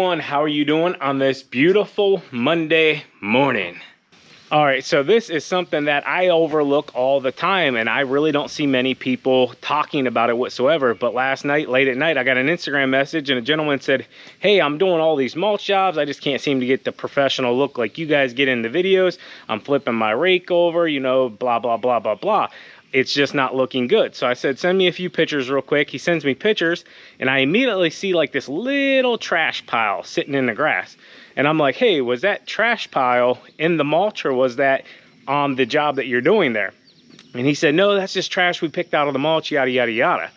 everyone, how are you doing on this beautiful Monday morning? All right, so this is something that I overlook all the time, and I really don't see many people talking about it whatsoever. But last night, late at night, I got an Instagram message and a gentleman said, hey, I'm doing all these mulch jobs. I just can't seem to get the professional look like you guys get in the videos. I'm flipping my rake over, you know, blah, blah, blah, blah, blah. It's just not looking good. So I said, send me a few pictures real quick. He sends me pictures, and I immediately see like this little trash pile sitting in the grass. And I'm like, hey, was that trash pile in the mulch, or was that on the job that you're doing there? And he said, no, that's just trash we picked out of the mulch, yada, yada, yada.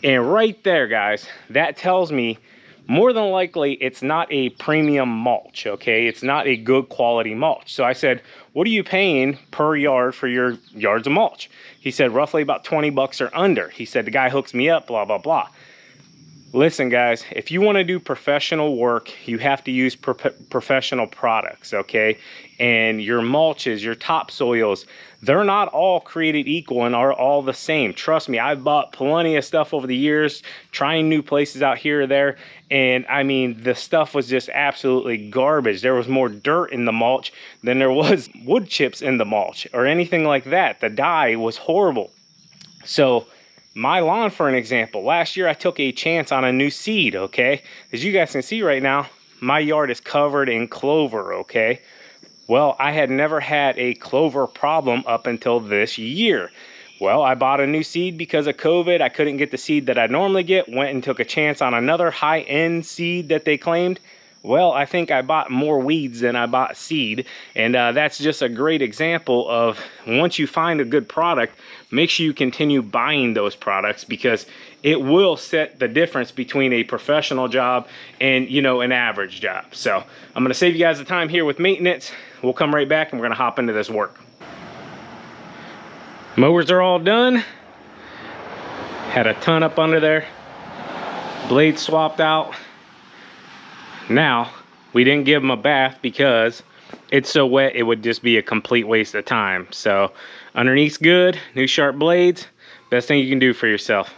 And right there, guys, that tells me more than likely it's not a premium mulch, okay? It's not a good quality mulch. So I said, what are you paying per yard for your yards of mulch? He said, roughly about 20 bucks or under. He said, the guy hooks me up, blah, blah, blah. Listen, guys, if you want to do professional work, you have to use professional products, okay? And your mulches, your topsoils, they're not all created equal and are all the same. Trust me, I've bought plenty of stuff over the years, trying new places out here or there. And I mean, the stuff was just absolutely garbage. There was more dirt in the mulch than there was wood chips in the mulch or anything like that. The dye was horrible. So my lawn, for an example, last year I took a chance on a new seed, okay? As you guys can see right now, my yard is covered in clover, okay? Well, I had never had a clover problem up until this year. Well, I bought a new seed because of COVID. I couldn't get the seed that I normally get. Went and took a chance on another high-end seed that they claimed. Well, I think I bought more weeds than I bought seed. And that's just a great example of once you find a good product, make sure you continue buying those products, because it will set the difference between a professional job and, you know, an average job. So I'm going to save you guys the time here with maintenance. We'll come right back and we're going to hop into this work. Mowers are all done. Had a ton up under there. Blades swapped out. Now, we didn't give them a bath because it's so wet it would just be a complete waste of time. So underneath's good, new sharp blades, best thing you can do for yourself.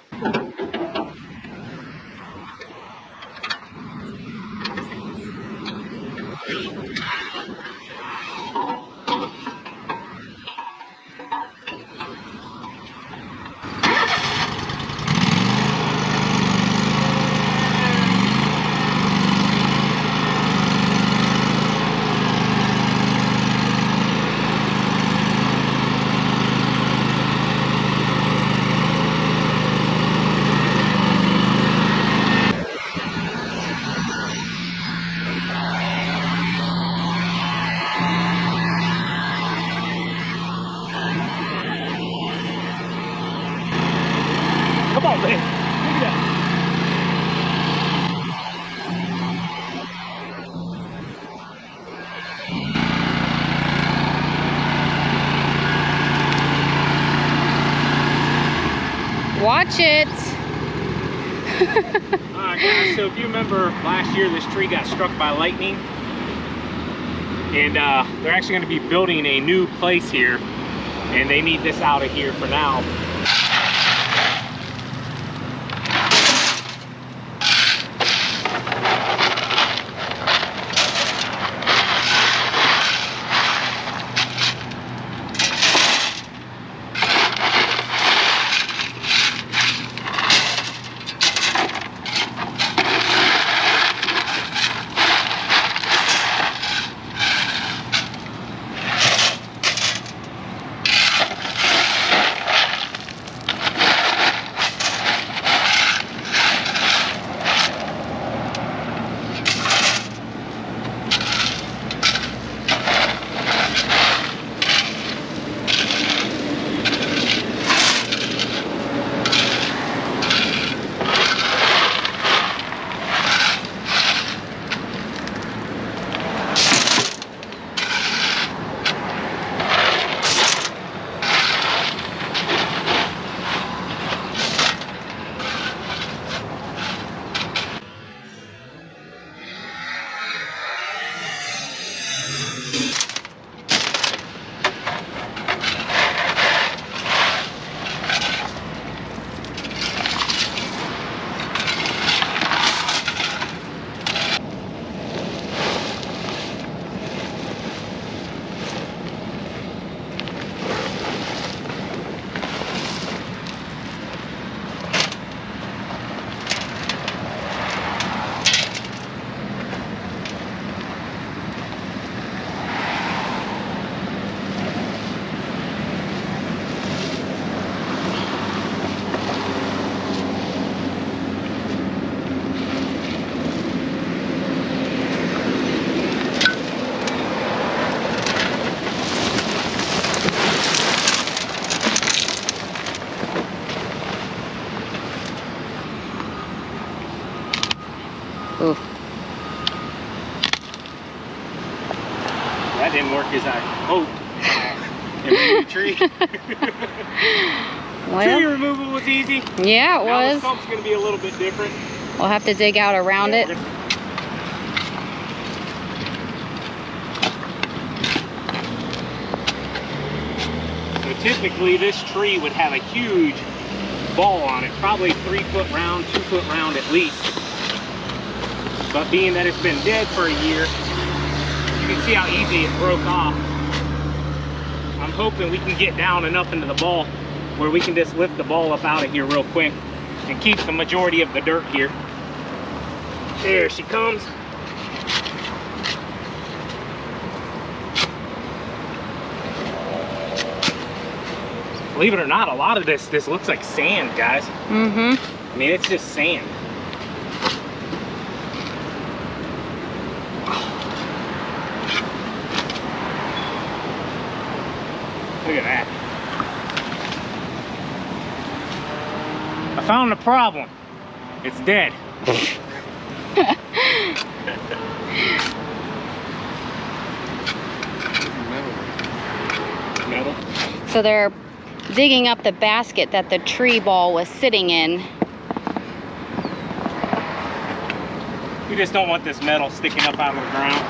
Come on, man. Look at that. Watch it. Alright guys, so if you remember last year this tree got struck by lightning, and they're actually going to be building a new place here, and they need this out of here for now. That didn't work as I hoped. The tree. Well, Tree removal was easy. yeah, it Now was. the stump's going to be a little bit different. We'll have to dig out around it. So typically this tree would have a huge ball on it, probably 3 foot round, 2 foot round at least. But being that it's been dead for a year, you can see how easy it broke off. I'm hoping we can get down enough into the ball where we can just lift the ball up out of here real quick and keep the majority of the dirt here. There she comes. Believe it or not, a lot of this looks like sand, guys. Mm-hmm. I mean, it's just sand. Look at that. I found the problem. It's dead. Metal. So they're digging up the basket that the tree ball was sitting in. We just don't want this metal sticking up out of the ground.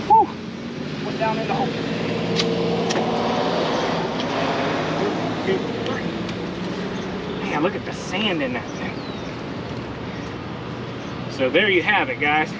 Woo! Went down in the hole. 1, 2, 3. Man, look at the sand in that thing. So there you have it, guys.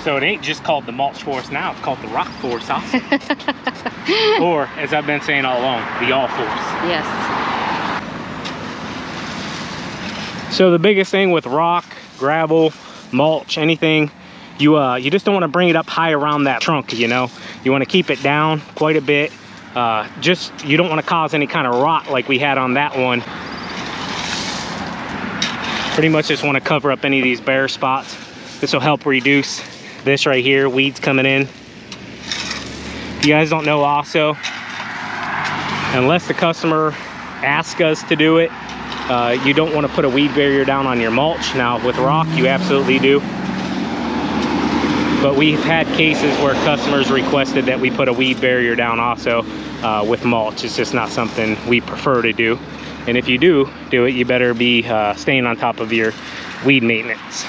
So it ain't just called the mulch forest now, it's called the rock forest also. Or, as I've been saying all along, the all forest. Yes. So the biggest thing with rock, gravel, mulch, anything, you just don't want to bring it up high around that trunk, you know. You want to keep it down quite a bit. You don't want to cause any kind of rot like we had on that one. Pretty much just want to cover up any of these bare spots. This will help reduce this right here, weeds coming in. If you guys don't know also, unless the customer asks us to do it, you don't want to put a weed barrier down on your mulch. Now with rock, you absolutely do. But we've had cases where customers requested that we put a weed barrier down also with mulch. It's just not something we prefer to do. And if you do it, you better be staying on top of your weed maintenance.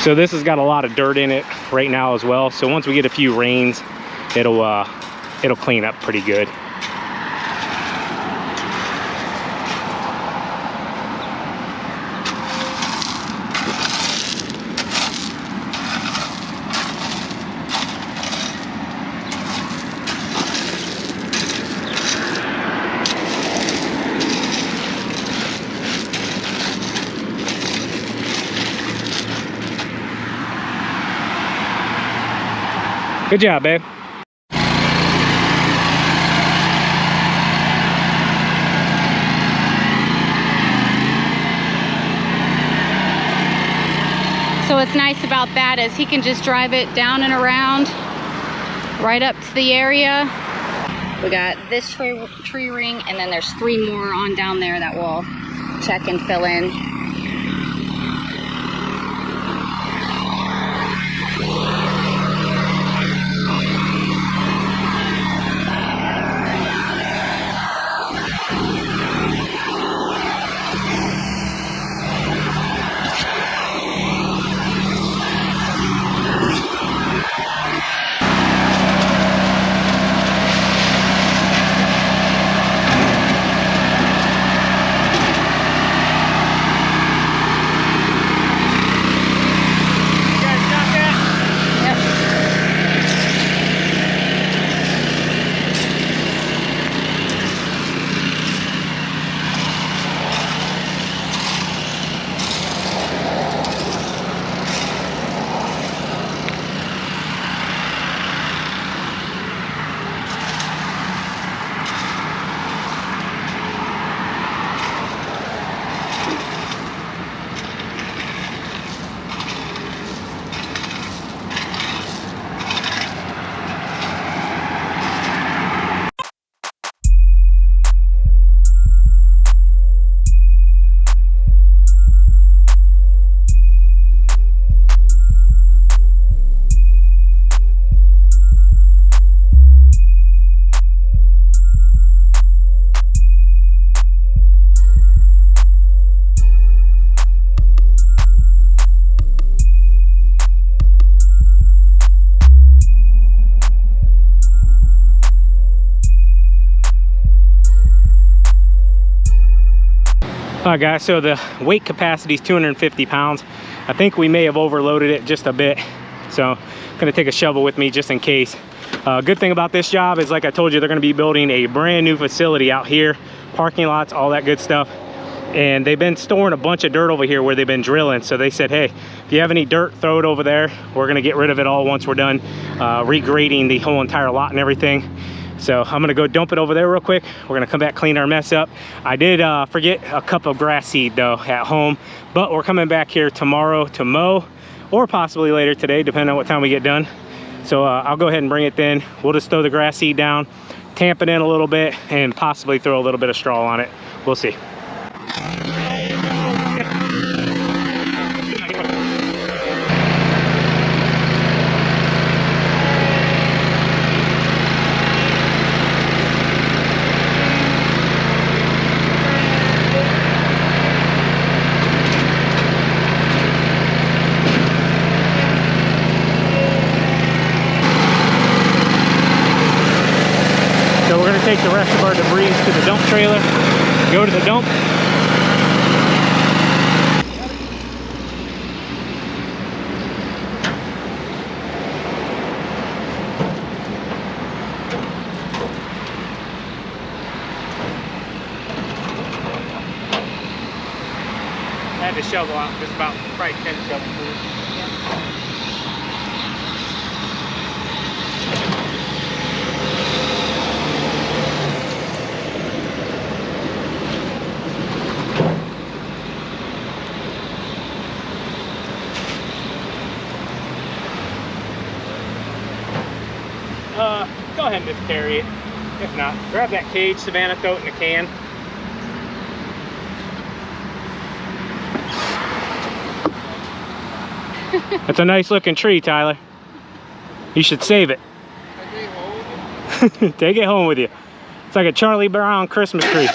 So this has got a lot of dirt in it right now as well. So once we get a few rains, it'll clean up pretty good. Good job, babe. So what's nice about that is he can just drive it down and around right up to the area. We got this tree ring, and then there's 3 more on down there that we'll check and fill in. All right, guys, so the weight capacity is 250 pounds. I think we may have overloaded it just a bit. So I'm gonna take a shovel with me just in case. Good thing about this job is, like I told you, they're gonna be building a brand new facility out here, parking lots, all that good stuff. And they've been storing a bunch of dirt over here where they've been drilling. So they said, hey, if you have any dirt, throw it over there. We're gonna get rid of it all once we're done regrading the whole entire lot and everything. So I'm gonna go dump it over there real quick. We're gonna come back, clean our mess up. I did forget a cup of grass seed though at home, but we're coming back here tomorrow to mow, or possibly later today, depending on what time we get done. So I'll go ahead and bring it then. We'll just throw the grass seed down, tamp it in a little bit, and possibly throw a little bit of straw on it. We'll see. So we're gonna take the rest of our debris to the dump trailer, go to the dump. I had to shovel out just about probably 10 shovels. Go ahead and just carry it. If not, grab that cage, Savannah, throw it in the can. That's a nice looking tree, Tyler. You should save it. Take it home with you. It's like a Charlie Brown Christmas tree.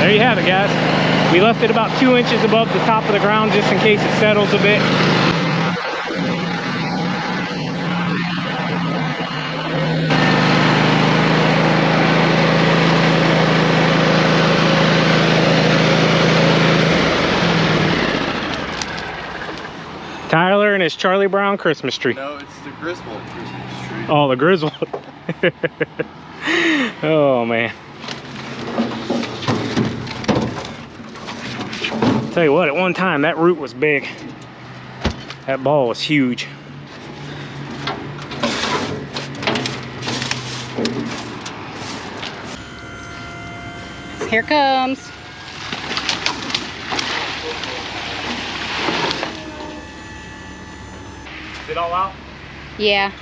There you have it, guys. We left it about 2 inches above the top of the ground just in case it settles a bit. Tyler and his Charlie Brown Christmas tree. No, it's the Griswold Christmas tree. Oh, the Griswold. Oh, man. Tell you what, at one time that root was big. That ball was huge. Here comes. Is it all out? Yeah.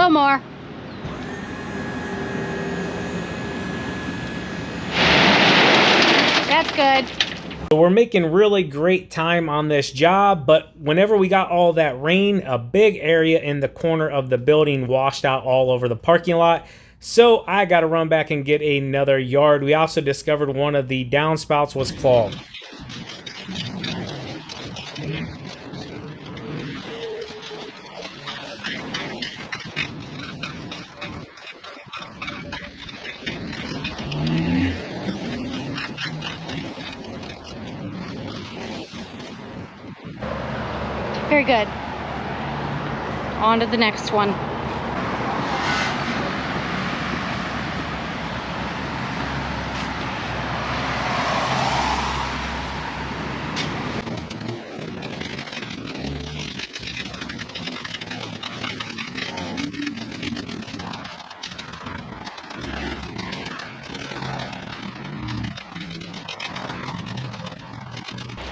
little more. That's good. So we're making really great time on this job, but whenever we got all that rain, a big area in the corner of the building washed out all over the parking lot. So I got to run back and get another yard. We also discovered one of the downspouts was clogged. Very good. On to the next one.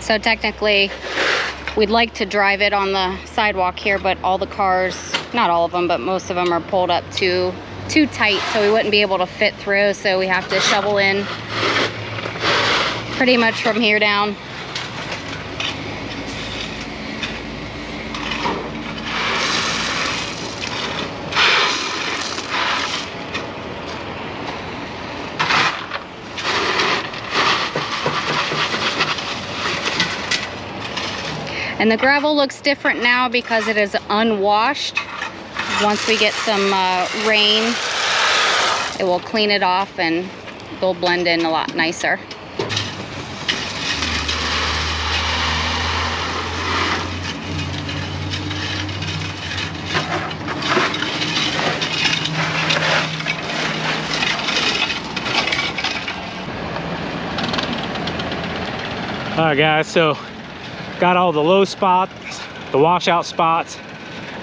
So technically, we'd like to drive it on the sidewalk here, but all the cars, not all of them, but most of them are pulled up too tight, so we wouldn't be able to fit through, so we have to shovel in pretty much from here down. And the gravel looks different now because it is unwashed. Once we get some rain, it will clean it off and they'll blend in a lot nicer. All right, guys, so got all the low spots, the washout spots,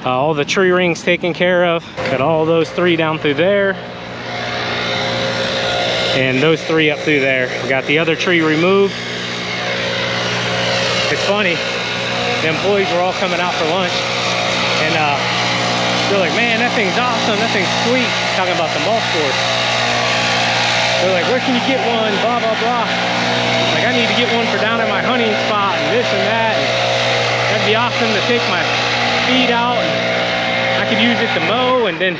all the tree rings taken care of. Got all those 3 down through there, and those 3 up through there. We got the other tree removed. It's funny, the employees were all coming out for lunch, and they're like, man, that thing's awesome, that thing's sweet, talking about the mulch course. They're like, where can you get one, blah, blah, blah. Like, I need to get one for down at my hunting spot and this and that. And that'd be awesome to take my feed out and I could use it to mow and then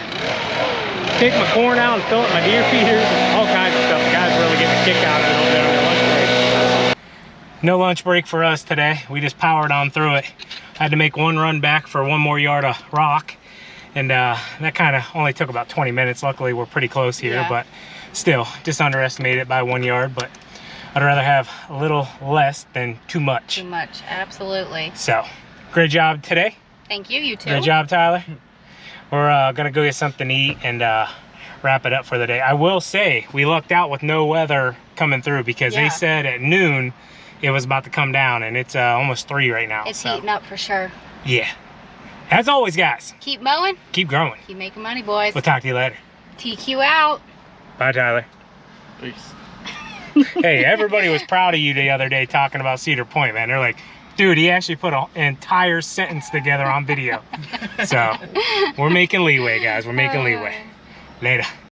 take my corn out and fill up my deer feeders and all kinds of stuff. The guys really getting a kick out of it over there on their lunch break. No lunch break for us today. We just powered on through it. I had to make one run back for 1 more yard of rock. And that kind of only took about 20 minutes. Luckily, we're pretty close here, but still, just underestimated it by 1 yard. But I'd rather have a little less than too much. Too much, absolutely. So, great job today. Thank you, you too. Great job, Tyler. We're gonna go get something to eat and wrap it up for the day. I will say, we lucked out with no weather coming through because they said at noon it was about to come down, and it's almost 3 right now. It's heating up for sure. Yeah. As always, guys. Keep mowing. Keep growing. Keep making money, boys. We'll talk to you later. TQ out. Bye, Tyler. Peace. Hey, everybody was proud of you the other day talking about Cedar Point, man. They're like, dude, he actually put an entire sentence together on video. So, we're making leeway, guys. We're making leeway. Later.